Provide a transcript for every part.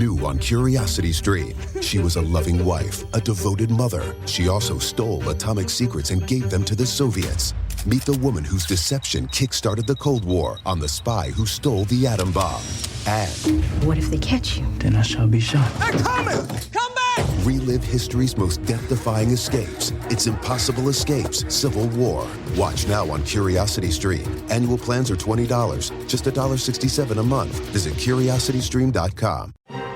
New on Curiosity Stream. She was a loving wife, a devoted mother. She also stole atomic secrets and gave them to the Soviets. Meet the woman whose deception kick-started the Cold War on the spy who stole the atom bomb. And what if they catch you? Then I shall be shot. They're coming! Come back! relive history's most death-defying escapes. It's Impossible Escapes, Civil War. Watch now on Curiosity Stream. Annual plans are $20, just $1.67 a month. Visit curiositystream.com.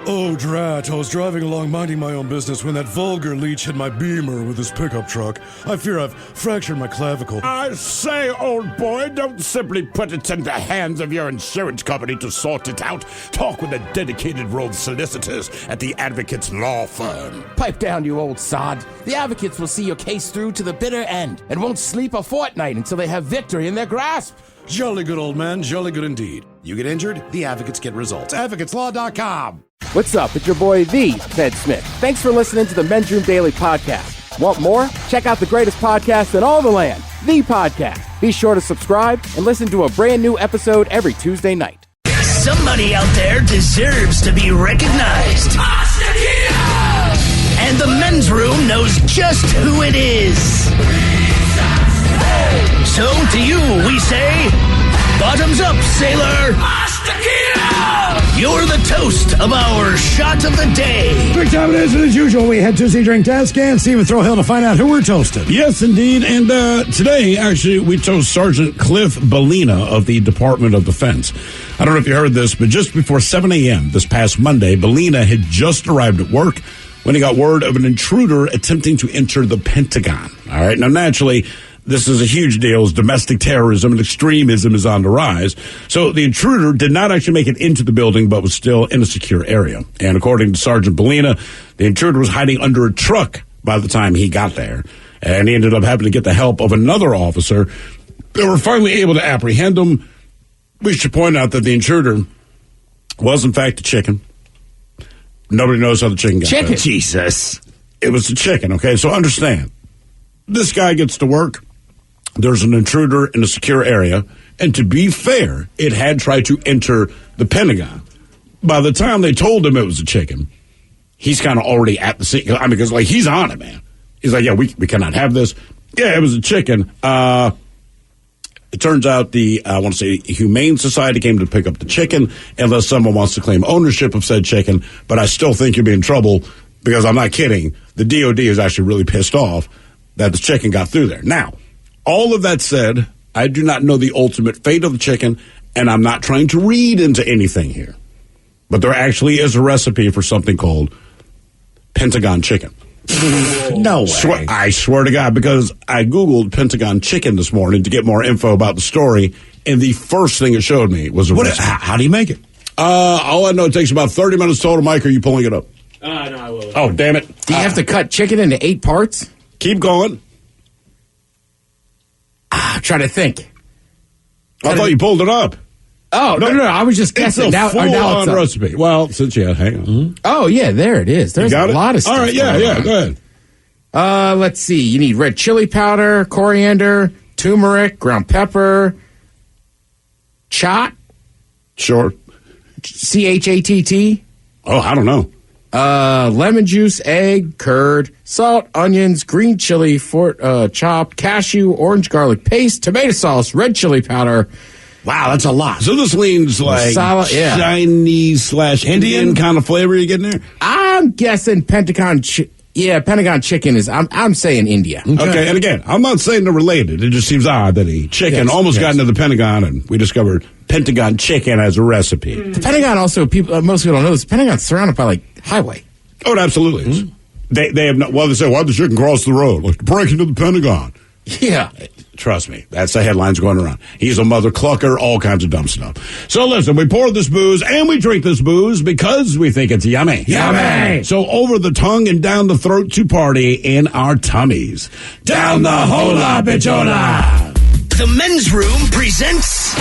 Oh, drat. I was driving along minding my own business when that vulgar leech hit my Beamer with his pickup truck. I fear I've fractured my clavicle. I say, old boy, don't simply put it in the hands of your insurance company to sort it out. Talk with a dedicated row of solicitors at the Advocates Law Firm. Pipe down, you old sod. The Advocates will see your case through to the bitter end and won't sleep a fortnight until they have victory in their grasp. Jolly good, old man. Jolly good indeed. You get injured, the Advocates get results. AdvocatesLaw.com. What's up? It's your boy, the Ted Smith. Thanks for listening to the Men's Room Daily Podcast. Want more? Check out the greatest podcast in all the land, The Podcast. Be sure to subscribe and listen to a brand new episode every Tuesday night. Somebody out there deserves to be recognized. And the Men's Room knows just who it is. So to you, we say, bottoms up, sailor. You're the toast of our shot of the day. Quick time it is, and as usual, we head to the drink desk and Stephen Throwhill to find out who we're toasting. Yes, indeed. And today, actually, we toast Sergeant Cliff Bellina of the Department of Defense. I don't know if you heard this, but just before 7 a.m. this past Monday, Bellina had just arrived at work when he got word of an intruder attempting to enter the Pentagon. All right. Now, naturally, this is a huge deal as domestic terrorism and extremism is on the rise. So the intruder did not actually make it into the building, but was still in a secure area. And according to Sergeant Bellina, the intruder was hiding under a truck by the time he got there. And he ended up having to get the help of another officer. They were finally able to apprehend him. We should point out that the intruder was, in fact, a chicken. Nobody knows how the chicken got there. Jesus. It was a chicken, okay? So understand, this guy gets to work. There's an intruder in a secure area. And to be fair, it had tried to enter the Pentagon. By the time they told him it was a chicken, he's kind of already at the scene. I mean, because, like, he's on it, man. He's like, yeah, we cannot have this. Yeah, it was a chicken. It turns out the Humane Society came to pick up the chicken unless someone wants to claim ownership of said chicken. But I still think you'll be in trouble because I'm not kidding. The DOD is actually really pissed off that the chicken got through there. Now, all of that said, I do not know the ultimate fate of the chicken, and I'm not trying to read into anything here. But there actually is a recipe for something called Pentagon chicken. No way. I swear to God, because I Googled Pentagon chicken this morning to get more info about the story, and the first thing it showed me was a recipe. How do you make it? All I know, it takes about 30 minutes total. Mike, are you pulling it up? No, I will. Oh, damn it. Do you have to cut chicken into 8 parts? Keep going. I'm trying to think. I thought you pulled it up. Oh, no, I was just guessing. It's a full-on recipe. Well, since you hang on. Mm-hmm. Oh, yeah, there it is. There's a lot of stuff. All right, yeah, go ahead. Let's see. You need red chili powder, coriander, turmeric, ground pepper, chat. Sure. CHATT. Oh, I don't know. Lemon juice, egg, curd, salt, onions, green chili, chopped, cashew, orange garlic paste, tomato sauce, red chili powder. Wow, that's a lot. So this leans like Chinese/Indian kind of flavor you get in there? I'm guessing Pentagon chicken is, I'm saying India. Okay, and again, I'm not saying they're related. It just seems odd that a chicken almost got into the Pentagon, and we discovered Pentagon chicken as a recipe. The Pentagon also, most people don't know this, the Pentagon's surrounded by, like, highway. Oh, it absolutely is. They have not, well, they say, why'd the chicken cross the road? Like, break into the Pentagon. Yeah. Trust me, that's the headlines going around. He's a mother clucker, all kinds of dumb stuff. So listen, we pour this booze and we drink this booze because we think it's yummy. Yummy! So over the tongue and down the throat to party in our tummies. Down the hola, bichola! The Men's Room presents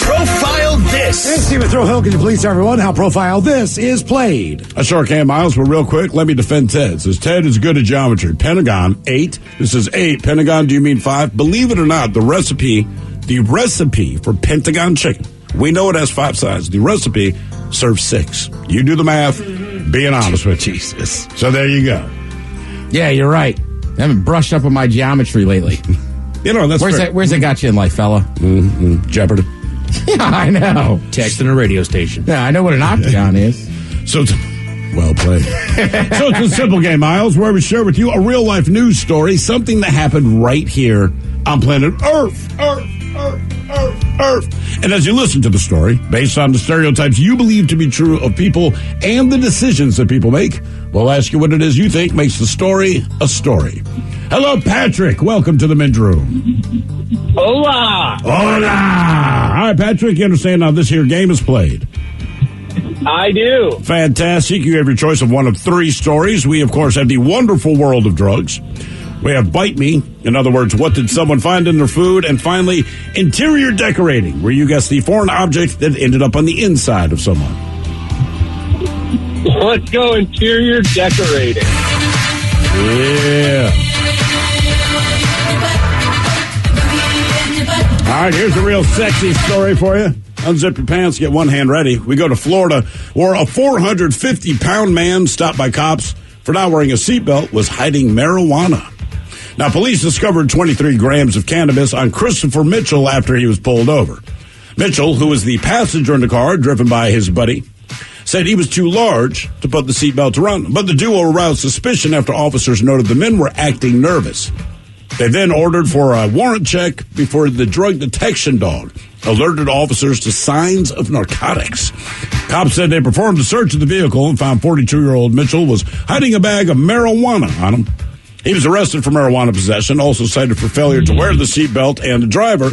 Profile This. Hey, Stephen Throwhill, can you please tell everyone how Profile This is played? I sure can, Miles, but real quick, let me defend Ted. Says Ted is good at geometry. Pentagon, 8. This is 8. Pentagon, do you mean 5? Believe it or not, the recipe for Pentagon chicken, we know it has 5 sides. The recipe serve 6. You do the math, being honest with you. Jesus. So there you go. Yeah, you're right. I haven't brushed up on my geometry lately. That's Where's that got you in life, fella? Jeopardy. Yeah, I know. Texting a radio station. Yeah, I know what an octagon is. So it's well played. So it's a simple game, Miles, where we share with you a real-life news story, something that happened right here on planet Earth. And as you listen to the story, based on the stereotypes you believe to be true of people and the decisions that people make, we'll ask you what it is you think makes the story a story. Hello, Patrick. Welcome to the men's room. Hola. Hola. All right, Patrick, you understand how this here game is played? I do. Fantastic. You have your choice of one of 3 stories. We, of course, have the wonderful world of drugs. We have Bite Me. In other words, what did someone find in their food? And finally, interior decorating, where you guess the foreign object that ended up on the inside of someone. Let's go interior decorating. Yeah. All right, here's a real sexy story for you. Unzip your pants, get one hand ready. We go to Florida, where a 450-pound man stopped by cops for not wearing a seatbelt was hiding marijuana. Now, police discovered 23 grams of cannabis on Christopher Mitchell after he was pulled over. Mitchell, who was the passenger in the car driven by his buddy, said he was too large to put the seatbelt around. But the duo aroused suspicion after officers noted the men were acting nervous. They then ordered for a warrant check before the drug detection dog alerted officers to signs of narcotics. Cops said they performed a search of the vehicle and found 42-year-old Mitchell was hiding a bag of marijuana on him. He was arrested for marijuana possession, also cited for failure to wear the seatbelt, and the driver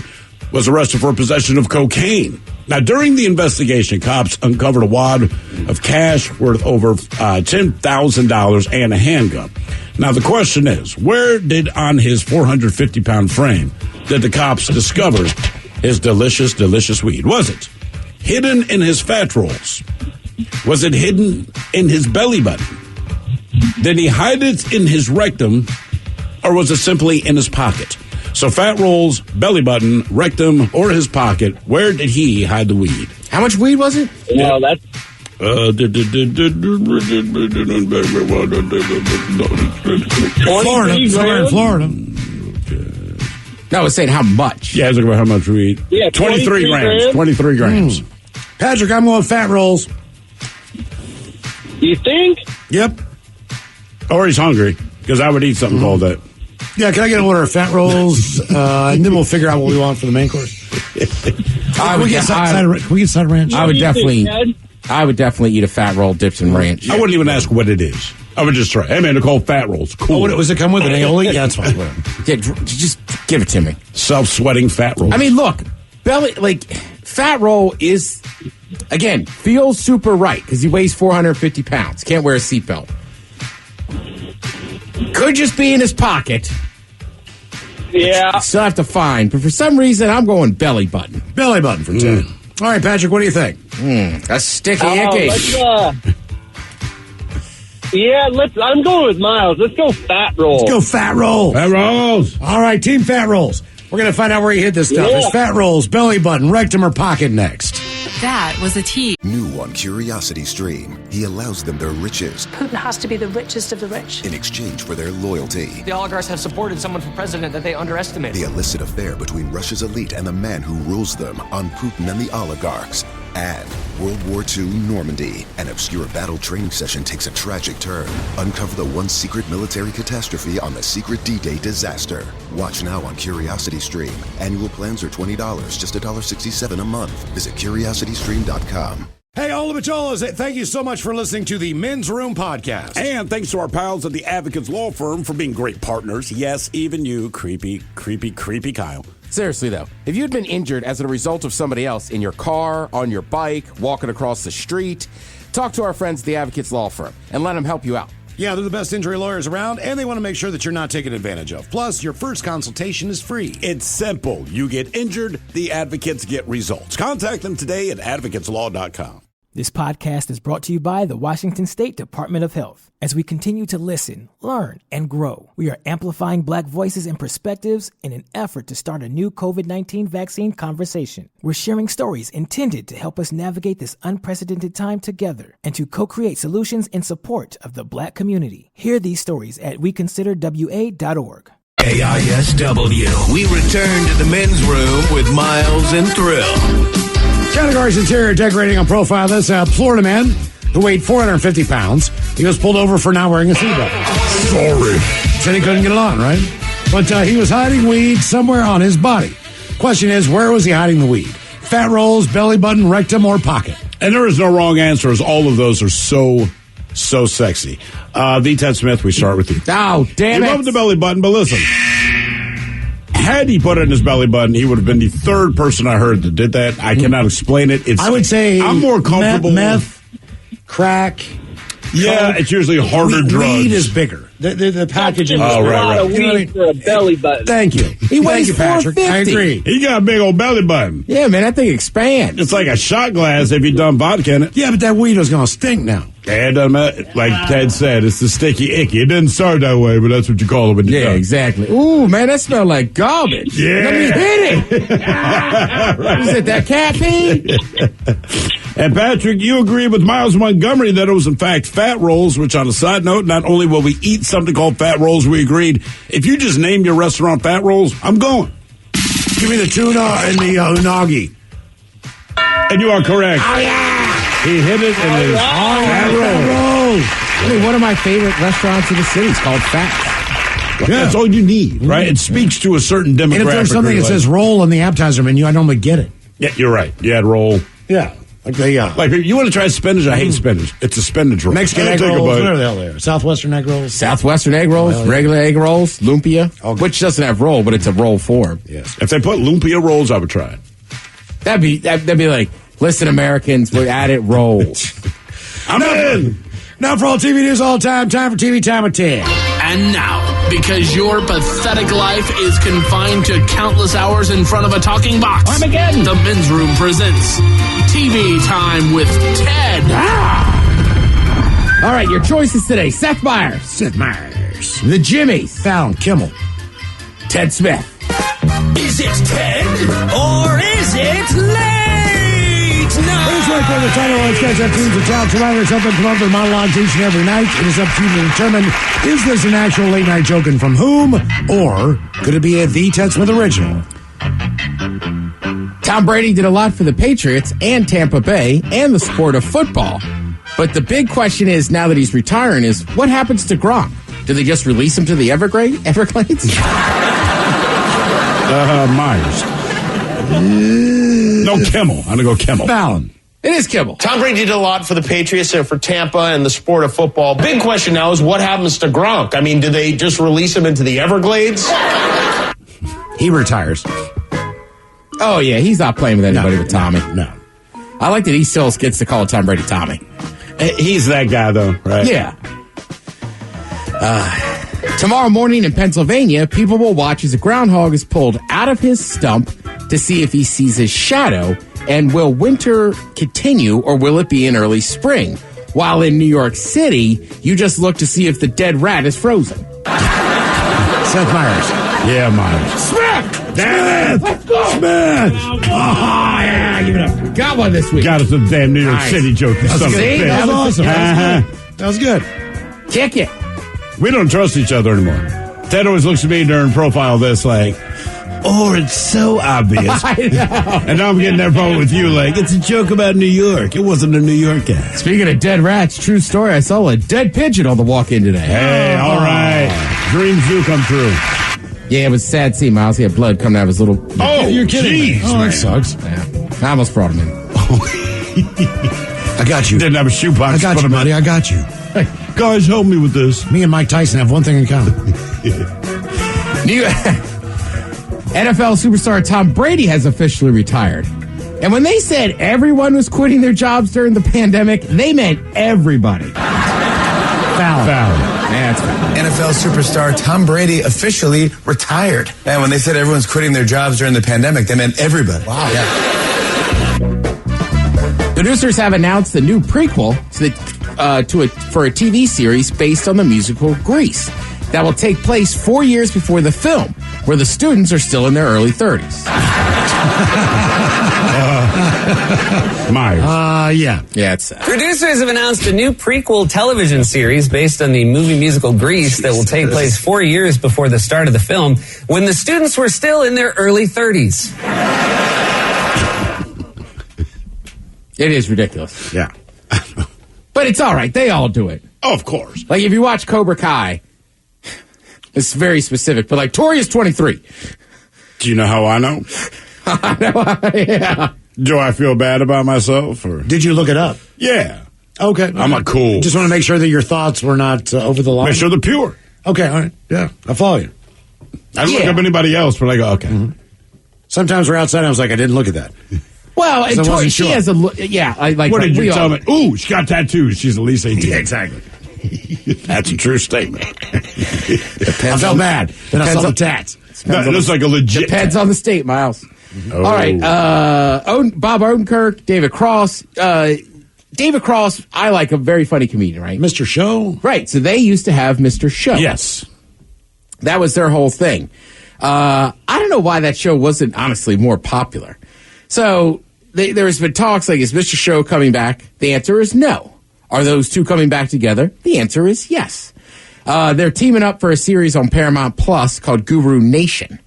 was arrested for possession of cocaine. Now, during the investigation, cops uncovered a wad of cash worth over $10,000 and a handgun. Now, the question is, where did on his 450-pound frame did the cops discover his delicious, delicious weed? Was it hidden in his fat rolls? Was it hidden in his belly button? Did he hide it in his rectum, or was it simply in his pocket? So fat rolls, belly button, rectum, or his pocket, where did he hide the weed? How much weed was it? Well, that's... Florida. Somewhere in Florida. No, I was saying how much. Yeah, I was looking about how much weed. Yeah, 23 grams. 23 grams. Patrick, I'm going fat rolls. You think? Yep. Or he's hungry, because I would eat something called that. Yeah, can I get an order of fat rolls? And then we'll figure out what we want for the main course. Can we get side ranch? I would definitely eat a fat roll dipped in ranch. I wouldn't even ask what it is. I would just try. Hey, man, they're called fat rolls. Cool. Oh, does it come with an aioli? Yeah, that's fine. Yeah, just give it to me. Self-sweating fat rolls. I mean, look, fat roll is, again, feels super right because he weighs 450 pounds. Can't wear a seatbelt. Could just be in his pocket. Yeah. Still have to find. But for some reason, I'm going belly button. Belly button for 10. All right, Patrick, what do you think? A sticky icky. I'm going with Miles. Let's go fat roll. Let's go fat rolls. Fat rolls. All right, team fat rolls. We're going to find out where he hid this stuff. Yeah. Is fat rolls, belly button, rectum, or pocket next? That was a tease. New on Curiosity Stream, he allows them their riches Putin has to be the richest of the rich. in exchange for their loyalty. The oligarchs have supported someone for president that they underestimate. The illicit affair between Russia's elite and the man who rules them on Putin and the oligarchs. And World War II Normandy. An obscure battle training session takes a tragic turn. Uncover the one secret military catastrophe on the secret D-Day disaster. Watch now on Curiosity Stream. Annual plans are $20, just $1.67 a month. Visit CuriosityStream.com. Hey, all the Macholas, thank you so much for listening to the Men's Room Podcast. And thanks to our pals at the Advocates Law Firm for being great partners. Yes, even you, creepy Kyle. Seriously, though, if you'd been injured as a result of somebody else in your car, on your bike, walking across the street, talk to our friends at the Advocates Law Firm and let them help you out. Yeah, they're the best injury lawyers around, and they want to make sure that you're not taken advantage of. Plus, your first consultation is free. It's simple. You get injured, the advocates get results. Contact them today at advocateslaw.com. This podcast is brought to you by the Washington State Department of Health. As we continue to listen, learn, and grow, we are amplifying Black voices and perspectives in an effort to start a new COVID-19 vaccine conversation. We're sharing stories intended to help us navigate this unprecedented time together and to co-create solutions in support of the Black community. Hear these stories at weconsiderwa.org. KISW. We return to the men's room with Miles and Thrill. Categories: interior decorating on profile. This Florida man who weighed 450 pounds. He was pulled over for not wearing a seatbelt. Sorry. Said he couldn't get it on, right? But he was hiding weed somewhere on his body. Question is, where was he hiding the weed? Fat rolls, belly button, rectum, or pocket? And there is no wrong answer, as all of those are so sexy. The Ted Smith, we start with you. Oh, damn it. You love the belly button, but listen. Had he put it in his belly button, he would have been the third person I heard that did that. I cannot explain it. I would say I'm more comfortable. Meth, crack. Yeah, it's usually harder drugs. Weed is bigger. The packaging. That's Oh, a right. lot of weed for a belly button. Thank you. Thank you, Patrick. I agree. He got a big old belly button. Yeah, man, that thing expands. It's like a shot glass if you done vodka in it. Yeah, but that weed is going to stink now. Yeah, it doesn't matter. Like Ted said, it's the sticky icky. It didn't start that way, but that's what you call it when you're done. Exactly. Ooh, man, that smelled like garbage. Yeah. Let me hit it. What is it, that cat pee? And Patrick, you agree with Miles Montgomery that it was in fact fat rolls, which on a side note, not only will we eat something called fat rolls, we agreed, if you just name your restaurant Fat Rolls, I'm going. Give me the tuna and the unagi. And you are correct. Oh, yeah. He hit it in his fat rolls. I mean, one of my favorite restaurants in the city is called Fats. Yeah. That's all you need, right? It speaks to a certain demographic. And if there's something that says roll on the appetizer menu, I normally get it. Yeah, you're right. You had roll. Yeah. Like you want to try spinach? I hate spinach. It's a spinach roll. Mexican egg rolls, whatever the hell they are. Southwestern egg rolls. Southwestern egg rolls, regular egg rolls, lumpia, which doesn't have roll, but it's a roll form. Yes. If they put lumpia rolls, I would try it. That'd be like, listen, Americans, we're at it, rolls. I'm in. Now for all TV news all the time for TV Time of 10. And now, because your pathetic life is confined to countless hours in front of a talking box, Armageddon, the Men's Room presents TV Time with Ted. All right, your choices today. Seth Meyers. The Jimmies. Fallon, Kimmel. Ted Smith. Is it Ted or is it late? Here's right there, the title of sketch that teams of child survivors help them come up with monologues each and every night. It is up to you to determine, is this an actual late night joke and from whom, or could it be a The Ted Smith original? Tom Brady did a lot for the Patriots and Tampa Bay and the sport of football. But the big question is, now that he's retiring, is what happens to Gronk? Do they just release him to the Everglades? Myers. No, Kimmel. I'm going to go Kimmel. Fallon. It is Kimmel. Tom Brady did a lot for the Patriots and for Tampa and the sport of football. Big question now is what happens to Gronk? I mean, do they just release him into the Everglades? He retires. Oh, yeah, he's not playing with anybody but Tommy. No. I like that he still gets to call Tom Brady Tommy. He's that guy, though, right? Yeah. Tomorrow morning in Pennsylvania, people will watch as a groundhog is pulled out of his stump to see if he sees his shadow, and will winter continue or will it be in early spring? While in New York City, you just look to see if the dead rat is frozen. Seth Meyers. Yeah, Myers. Smith! Damn it! Let's go! Smith! Oh, yeah, give it up. Got one this week. Got us a damn New York City joke. That was awesome. That was good. Kick it. We don't trust each other anymore. Ted always looks at me during profile this like, oh, it's so obvious. I know. And now I'm getting that problem with you like, it's a joke about New York. It wasn't a New York guy. Speaking of dead rats, true story, I saw a dead pigeon on the walk-in today. Hey, all right. Dreams do come true. Yeah, it was sad to see Miles. He had blood coming out of his little... Oh, you're kidding me. Oh, that sucks. Yeah. I almost brought him in. I got you. Didn't have a shoebox. I got you, buddy. I got you. Hey, guys, help me with this. Me and Mike Tyson have one thing in common. NFL superstar Tom Brady has officially retired. And when they said everyone was quitting their jobs during the pandemic, they meant everybody. Foul. Yeah, that's foul. NFL superstar Tom Brady officially retired. And when they said everyone's quitting their jobs during the pandemic, they meant everybody. Wow. Yeah. Producers have announced the new prequel for a TV series based on the musical Grease that will take place 4 years before the film, where the students are still in their early 30s. Myers. Yeah, it's sad. Producers have announced a new prequel television series based on the movie musical Grease that will take place 4 years before the start of the film, when the students were still in their early 30s. It is ridiculous. Yeah. But it's all right. They all do it. Oh, of course. Like, if you watch Cobra Kai, it's very specific, but like, Tori is 23. Do you know how I know? Yeah. Do I feel bad about myself? Or Did you look it up? Yeah. Okay. I'm a cool. Just want to make sure that your thoughts were not over the line. Make sure they're pure. Okay, all right. Yeah, I follow you. I don't look up anybody else, but I go, okay. Mm-hmm. Sometimes we're outside and I was like, I didn't look at that. Well, and Tori, she has a look. Yeah, I like. What did you tell me? Ooh, she got tattoos. She's at least 18. Yeah, exactly. That's a true statement. I felt bad. Then I saw the tats. That looks like a legit. Depends on the state, Miles. Oh. All right. Bob Odenkirk, David Cross. David Cross, I like, a very funny comedian, right? Mr. Show. Right. So they used to have Mr. Show. Yes. That was their whole thing. I don't know why that show wasn't, honestly, more popular. So there's been talks like, is Mr. Show coming back? The answer is no. Are those two coming back together? The answer is yes. They're teaming up for a series on Paramount Plus called Guru Nation.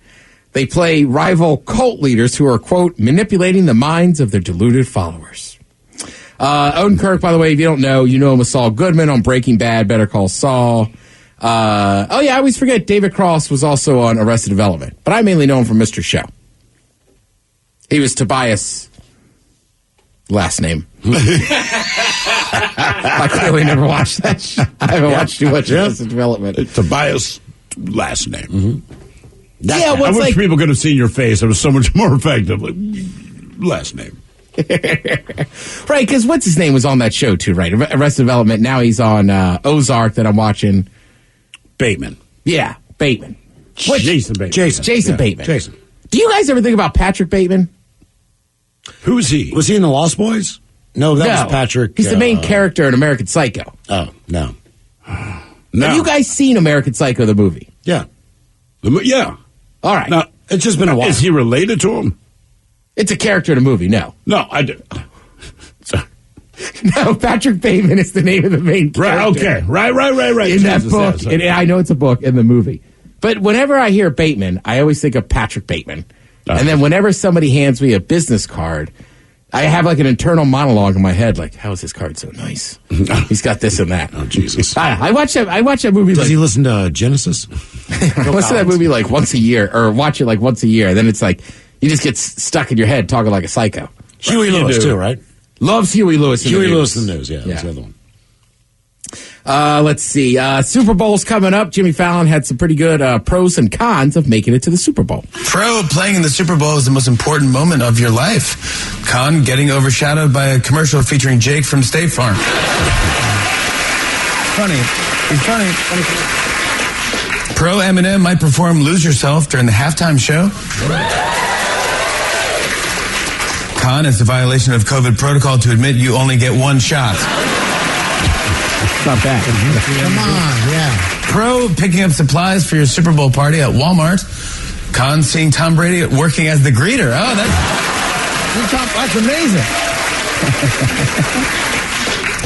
They play rival cult leaders who are, quote, manipulating the minds of their deluded followers. Odenkirk, by the way, if you don't know, you know him as Saul Goodman on Breaking Bad, Better Call Saul. I always forget David Cross was also on Arrested Development, but I mainly know him from Mr. Show. He was Tobias' last name. I clearly never watched that show. I haven't watched too much Arrested Development. Tobias' last name. Mm-hmm. I wish people could have seen your face. It was so much more effective. Like, last name. Right, because what's his name was on that show too, right? Arrested Development. Now he's on Ozark that I'm watching. Bateman. Yeah, Bateman. Jason Bateman. Jason Bateman. Jason. Do you guys ever think about Patrick Bateman? Who is he? Was he in The Lost Boys? No, that was Patrick. He's the main character in American Psycho. Oh, no. No. Have you guys seen American Psycho, the movie? Yeah. Yeah. All right. Now, it's just been a while. Is he related to him? It's a character in a movie, no. No, I do. No, Patrick Bateman is the name of the main character. Right, okay. Right. In that book. Yes, And I know it's a book in the movie. But whenever I hear Bateman, I always think of Patrick Bateman. And then whenever somebody hands me a business card, I have like an internal monologue in my head, like, how is this card so nice? He's got this and that. Oh, Jesus. I watch that movie. Does he listen to Genesis? I listen to that movie like once a year, or watch it like once a year. Then it's like, you just get stuck in your head talking like a psycho. Huey Lewis, too, right? Loves Huey Lewis in the news. Huey Lewis in the news, yeah. That's the other one. Let's see. Super Bowl's coming up. Jimmy Fallon had some pretty good pros and cons of making it to the Super Bowl. Pro, playing in the Super Bowl is the most important moment of your life. Con, getting overshadowed by a commercial featuring Jake from State Farm. Funny. He's funny. Pro, Eminem might perform Lose Yourself during the halftime show. Con, it's a violation of COVID protocol to admit you only get one shot. Not bad. Come on, yeah. Pro, picking up supplies for your Super Bowl party at Walmart. Con, seeing Tom Brady working as the greeter. Oh, that's amazing.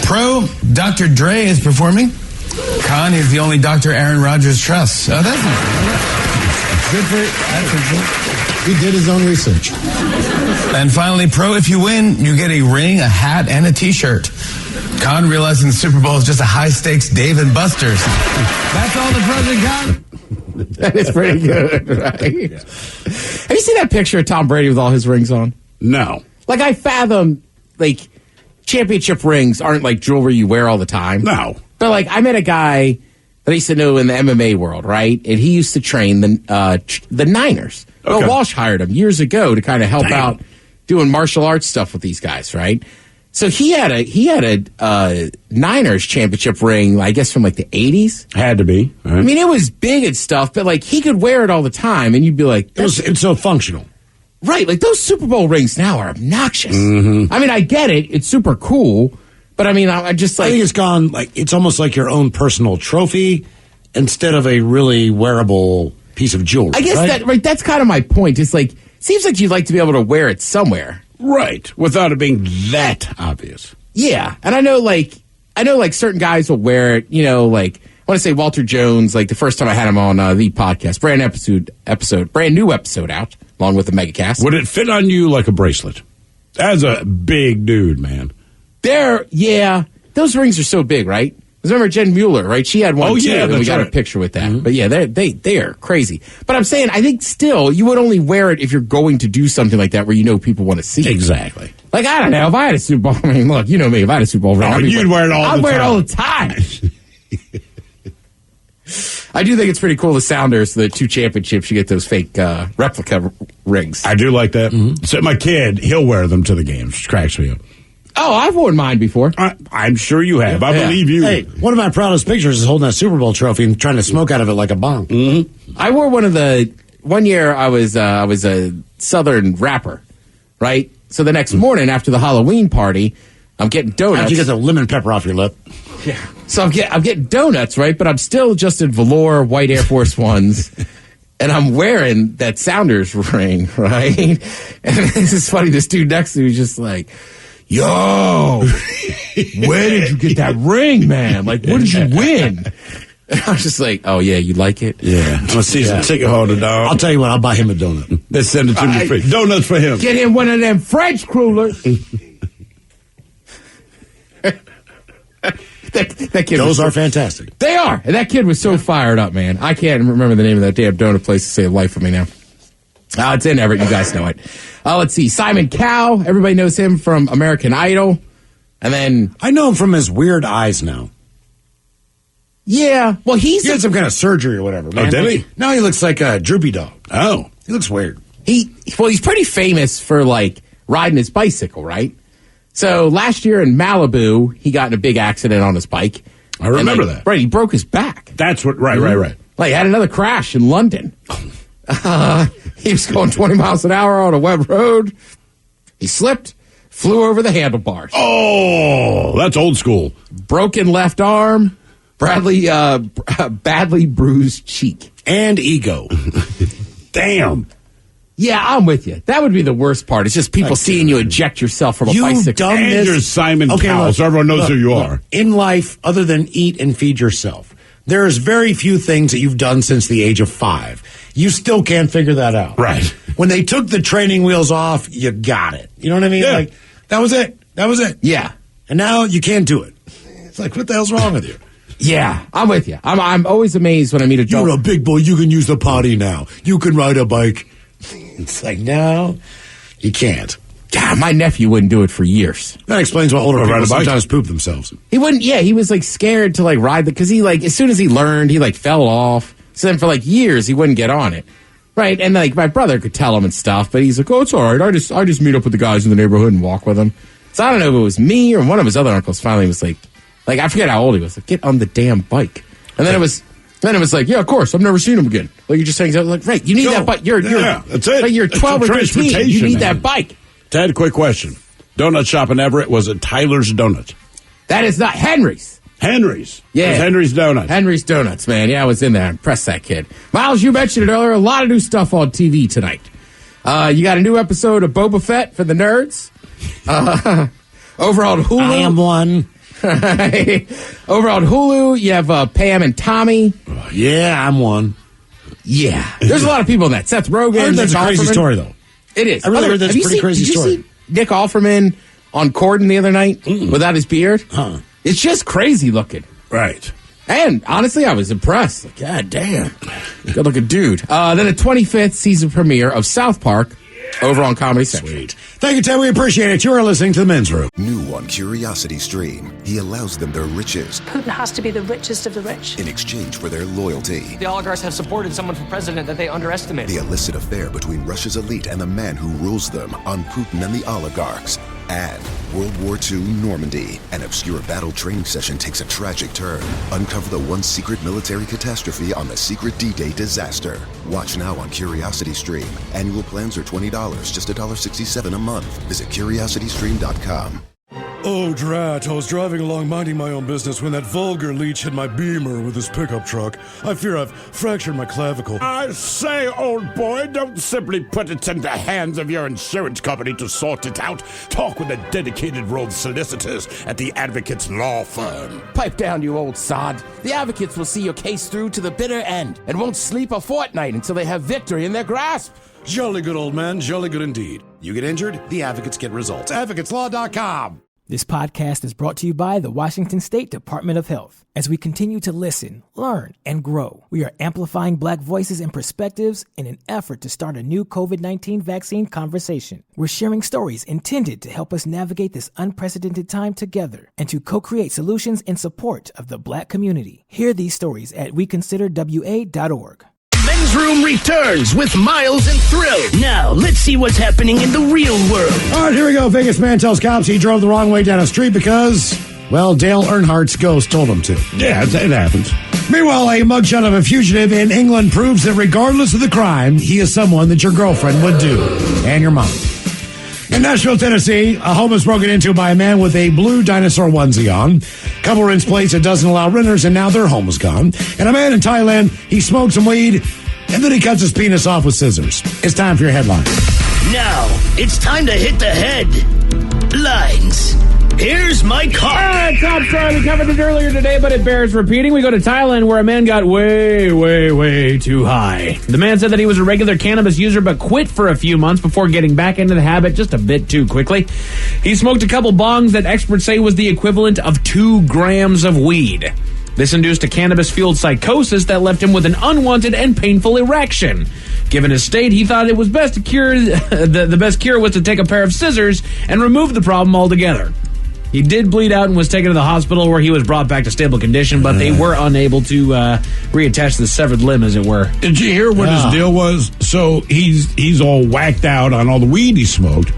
Pro, Dr. Dre is performing. Con, he's the only doctor Aaron Rodgers trusts. Oh, that's good for you. He did his own research. And finally, Pro, if you win, you get a ring, a hat, and a T-shirt. Con, realizing the Super Bowl is just a high-stakes Dave and Buster's. That's all the pros and cons. That is pretty good, right? Yeah. Have you seen that picture of Tom Brady with all his rings on? No. Like, I fathom, like, championship rings aren't like jewelry you wear all the time. No. But, like, I met a guy that I used to know in the MMA world, right? And he used to train the Niners. Okay. Bill Walsh hired him years ago to kind of help out doing martial arts stuff with these guys, right? So he had a Niners championship ring, I guess from like the 80s. Had to be. Right. I mean, it was big and stuff, but like he could wear it all the time, and you'd be like, it's so functional. Right, like those Super Bowl rings now are obnoxious. Mm-hmm. I mean, I get it. It's super cool. But I mean, I just like... I think it's gone, like, it's almost like your own personal trophy instead of a really wearable piece of jewelry. I guess that's kind of my point. It's like, seems like you'd like to be able to wear it somewhere. Right, without it being that obvious. Yeah, and I know certain guys will wear it, like, I want to say Walter Jones, like the first time I had him on the podcast, brand new episode out, along with the Megacast. Would it fit on you like a bracelet? As a big dude, man. Those rings are so big, right? Because remember Jen Mueller, right? She had one too, and we got a picture with that. Mm-hmm. But yeah, they are crazy. But I'm saying, I think still, you would only wear it if you're going to do something like that where people want to see it. Exactly. Like, I don't know, if I had a Super Bowl, I mean, look, you know me, if I had a Super Bowl ring, you'd wear it all the time. I'd wear it all the time. I do think it's pretty cool, the Sounders, the 2 championships, you get those fake replica rings. I do like that. Mm-hmm. So my kid, he'll wear them to the games, which cracks me up. Oh, I've worn mine before. I'm sure you have. I believe you. Hey, one of my proudest pictures is holding that Super Bowl trophy and trying to smoke out of it like a bong. Mm-hmm. I wore one year I was a Southern rapper, right? So the next morning after the Halloween party, I'm getting donuts. How'd you get the lemon pepper off your lip? Yeah. So I'm getting donuts, right? But I'm still just in velour white Air Force Ones. And I'm wearing that Sounders ring, right? And this is funny. This dude next to me is just like, yo, where did you get that ring, man? Like, what did you win? And I was just like, oh, yeah, you like it? Yeah. I'm a season ticket holder, dog. I'll tell you what, I'll buy him a donut. Let's send it to me free. Donuts for him. Get him one of them French crullers. that kid Those are fantastic. They are. And that kid was so fired up, man. I can't remember the name of that damn donut place to save life for me now. It's in Everett. You guys know it. Let's see. Simon Cowell. Everybody knows him from American Idol. And then... I know him from his weird eyes now. Yeah. Well, he had some kind of surgery or whatever, man. Oh, did he? Now he looks like a droopy dog. Oh. He looks weird. He's pretty famous for, like, riding his bicycle, right? So last year in Malibu, he got in a big accident on his bike. I remember that. Right, he broke his back. That's what, right. Like, had another crash in London. He was going 20 miles an hour on a web road. He slipped, flew over the handlebars. Oh, that's old school. Broken left arm, badly bruised cheek. And ego. Damn. Yeah, I'm with you. That would be the worst part. It's just people seeing you eject yourself from a bicycle. And you're Simon Cowell, so everyone knows who you are. In life, other than eat and feed yourself, there's very few things that you've done since the age of 5. You still can't figure that out. Right. When they took the training wheels off, you got it. You know what I mean? Yeah. Like, that was it. Yeah. And now you can't do it. It's like, what the hell's wrong with you? Yeah, I'm with you. I'm always amazed when I meet a You're a big boy. You can use the potty now. You can ride a bike. It's like, no, you can't. God, my nephew wouldn't do it for years. That explains why older people sometimes poop themselves. He wouldn't, he was like scared to like ride because he like, as soon as he learned, he like fell off. So then for like years, he wouldn't get on it. Right. And like my brother could tell him and stuff, but he's like, oh, it's all right. I just meet up with the guys in the neighborhood and walk with them. So I don't know if it was me or one of his other uncles finally was like I forget how old he was. Like, get on the damn bike. And then it was like, yeah, of course. I've never seen him again. Like, he just hangs out. Like, right, you need that bike. That's it. Like, you're 12 or 13. You need that bike. Ted, quick question. Donut shop in Everett, was it Tyler's Donut? That is not Henry's. Henry's. Yeah. It was Henry's Donuts. Henry's Donuts, man. Yeah, I was in there. Impressed that kid. Miles, you mentioned it earlier. A lot of new stuff on TV tonight. You got a new episode of Boba Fett for the nerds. Over on Hulu. I am one. Over on Hulu, you have Pam and Tommy. Yeah, I'm one. Yeah. There's a lot of people in that. Seth Rogen. I heard that's a crazy story, though. It is. I really heard that's a pretty crazy story. Did you see Nick Offerman on Corden the other night without his beard? Huh. It's just crazy looking. Right. And honestly, I was impressed. Like, God damn. Good looking dude. Then the 25th season premiere of South Park over on Comedy Central. Sweet. Thank you, Ted. We appreciate it. You are listening to The Men's Room. New on Curiosity Stream, he allows them their riches Putin has to be the richest of the rich. in exchange for their loyalty. The oligarchs have supported someone for president that they underestimated. The illicit affair between Russia's elite and the man who rules them on Putin and the oligarchs. And World War II Normandy. An obscure battle training session takes a tragic turn. Uncover the one secret military catastrophe on the secret D-Day disaster. Watch now on CuriosityStream. Annual plans are $20, just $1.67 a month. Visit CuriosityStream.com. Oh, drat. I was driving along minding my own business when that vulgar leech hit my Beamer with his pickup truck. I fear I've fractured my clavicle. I say, old boy, don't simply put it in the hands of your insurance company to sort it out. Talk with a dedicated row of solicitors at the Advocates Law Firm. Pipe down, you old sod. The Advocates will see your case through to the bitter end and won't sleep a fortnight until they have victory in their grasp. Jolly good, old man. Jolly good indeed. You get injured, the Advocates get results. AdvocatesLaw.com. This podcast is brought to you by the Washington State Department of Health. As we continue to listen, learn, and grow, we are amplifying Black voices and perspectives in an effort to start a new COVID-19 vaccine conversation. We're sharing stories intended to help us navigate this unprecedented time together and to co-create solutions in support of the Black community. Hear these stories at weconsiderwa.org. Men's Room returns with Miles and Thrill. Now, let's see what's happening in the real world. All right, here we go. Vegas man tells cops he drove the wrong way down a street because, well, Dale Earnhardt's ghost told him to. Yeah, it happens. Meanwhile, a mugshot of a fugitive in England proves that regardless of the crime, he is someone that your girlfriend would do. And your mom. In Nashville, Tennessee, a home is broken into by a man with a blue dinosaur onesie on. Couple rents plates that doesn't allow renters, and now their home is gone. And a man in Thailand, he smoked some weed, and then he cuts his penis off with scissors. It's time for your headline. Now, it's time to hit the headlines. Here's my car. All right, top story. We covered it earlier today, but it bears repeating. We go to Thailand, where a man got way too high. The man said that he was a regular cannabis user, but quit for a few months before getting back into the habit just a bit too quickly. He smoked a couple bongs that experts say was the equivalent of 2 grams of weed. This induced a cannabis-fueled psychosis that left him with an unwanted and painful erection. Given his state, he thought it was best to cure. The best cure was to take a pair of scissors and remove the problem altogether. He did bleed out and was taken to the hospital, where he was brought back to stable condition, but they were unable to reattach the severed limb, as it were. Did you hear what his deal was? So he's all whacked out on all the weed he smoked.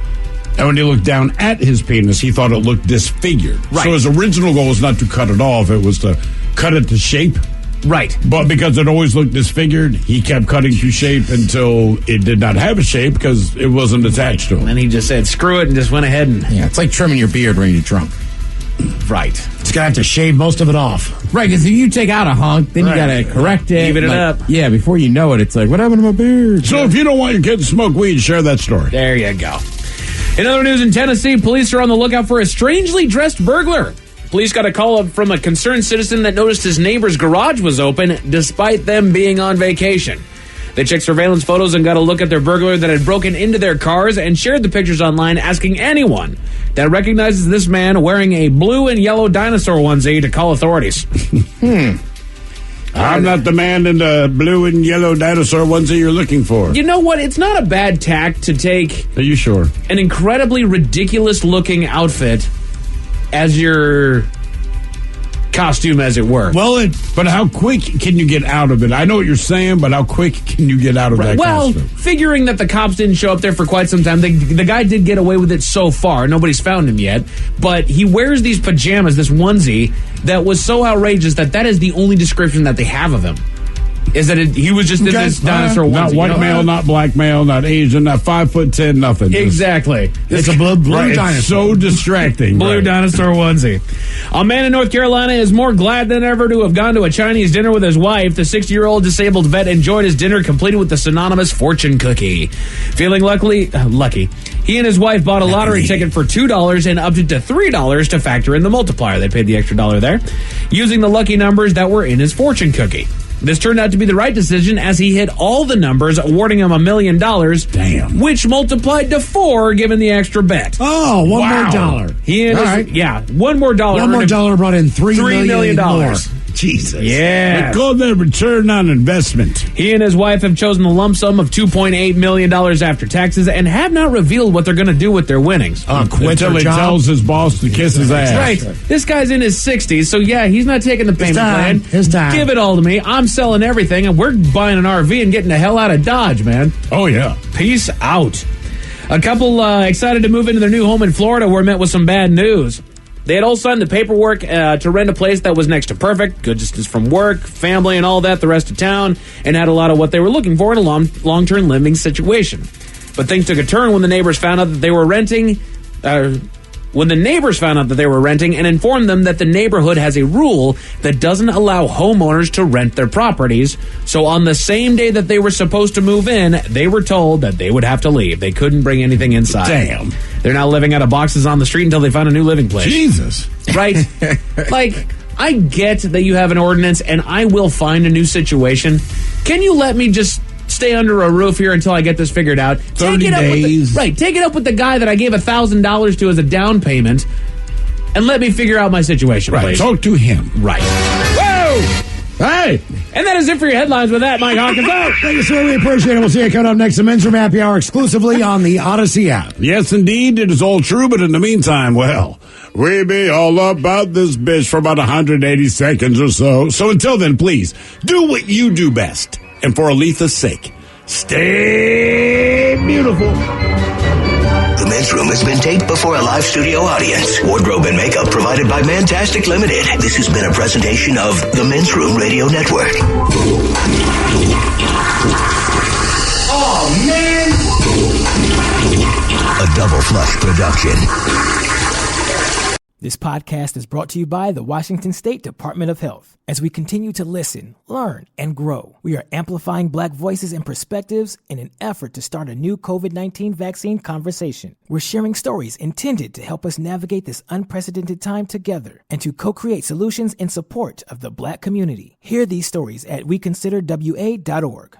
And when he looked down at his penis, he thought it looked disfigured. Right. So his original goal was not to cut it off. It was to cut it to shape. Right. But because it always looked disfigured, he kept cutting to shape until it did not have a shape because it wasn't attached to him. And he just said, screw it, and just went ahead and... Yeah, it's like trimming your beard when you're drunk. Right. It's going to have to shave most of it off. Right, because if you take out a hunk, then you got to correct it. Even it up. Yeah, before you know it, it's like, what happened to my beard? So if you don't want your kids to smoke weed, share that story. There you go. In other news, in Tennessee, police are on the lookout for a strangely dressed burglar. Police got a call from a concerned citizen that noticed his neighbor's garage was open despite them being on vacation. They checked surveillance photos and got a look at their burglar that had broken into their cars and shared the pictures online, asking anyone that recognizes this man wearing a blue and yellow dinosaur onesie to call authorities. I'm not the man in the blue and yellow dinosaur onesie you're looking for. You know what? It's not a bad tack to take... Are you sure? ...an incredibly ridiculous-looking outfit as your costume, as it were. Well, but how quick can you get out of it? I know what you're saying, but how quick can you get out of that costume? Well, figuring that the cops didn't show up there for quite some time, the guy did get away with it so far. Nobody's found him yet. But he wears these pajamas, this onesie, that was so outrageous that is the only description that they have of him. Is that he was just in this dinosaur onesie. Not white male, not black male, not Asian, not 5'10", nothing. Exactly. It's a blue dinosaur. It's so distracting. Blue dinosaur onesie. A man in North Carolina is more glad than ever to have gone to a Chinese dinner with his wife. The 60-year-old disabled vet enjoyed his dinner, completed with the synonymous fortune cookie. Feeling lucky, he and his wife bought a lottery ticket for $2 and upped it to $3 to factor in the multiplier. They paid the extra $1 there, using the lucky numbers that were in his fortune cookie. This turned out to be the right decision, as he hit all the numbers, awarding him $1 million. Damn. Which multiplied to 4, given the extra bet. Oh, one more dollar. One more dollar. One more dollar brought in $3 million more. Jesus. Yeah. They call that return on investment. He and his wife have chosen the lump sum of $2.8 million after taxes and have not revealed what they're going to do with their winnings. Until he tells his boss to kiss his ass. Right. This guy's in his 60s, so yeah, he's not taking the payment plan. His time. Give it all to me. I'm selling everything, and we're buying an RV and getting the hell out of Dodge, man. Oh, yeah. Peace out. A couple excited to move into their new home in Florida were met with some bad news. They had all signed the paperwork to rent a place that was next to perfect, good distance from work, family, and all that, the rest of town, and had a lot of what they were looking for in a long-term living situation. But things took a turn when the neighbors found out that they were renting. When the neighbors found out that they were renting and informed them that the neighborhood has a rule that doesn't allow homeowners to rent their properties. So on the same day that they were supposed to move in, they were told that they would have to leave. They couldn't bring anything inside. Damn. They're now living out of boxes on the street until they find a new living place. Jesus. Right? Like, I get that you have an ordinance and I will find a new situation. Can you let me just stay under a roof here until I get this figured out? 30 days. Take it up with the guy that I gave $1,000 to as a down payment and let me figure out my situation, Right. please. Talk to him. Right. Whoa! Hey! And that is it for your headlines with that. Mike Hawkins out. Thank you, sir. We appreciate it. We'll see you coming up next. The Men's Room Happy Hour exclusively on the Odyssey app. Yes, indeed. It is all true, but in the meantime, well, we be all about this bitch for about 180 seconds or so. So until then, please, do what you do best. And for Aletha's sake, stay beautiful. The Men's Room has been taped before a live studio audience. Wardrobe and makeup provided by Mantastic Limited. This has been a presentation of the Men's Room Radio Network. Oh, man! A Double Flush production. This podcast is brought to you by the Washington State Department of Health. As we continue to listen, learn, and grow, we are amplifying Black voices and perspectives in an effort to start a new COVID-19 vaccine conversation. We're sharing stories intended to help us navigate this unprecedented time together and to co-create solutions in support of the Black community. Hear these stories at weconsiderwa.org.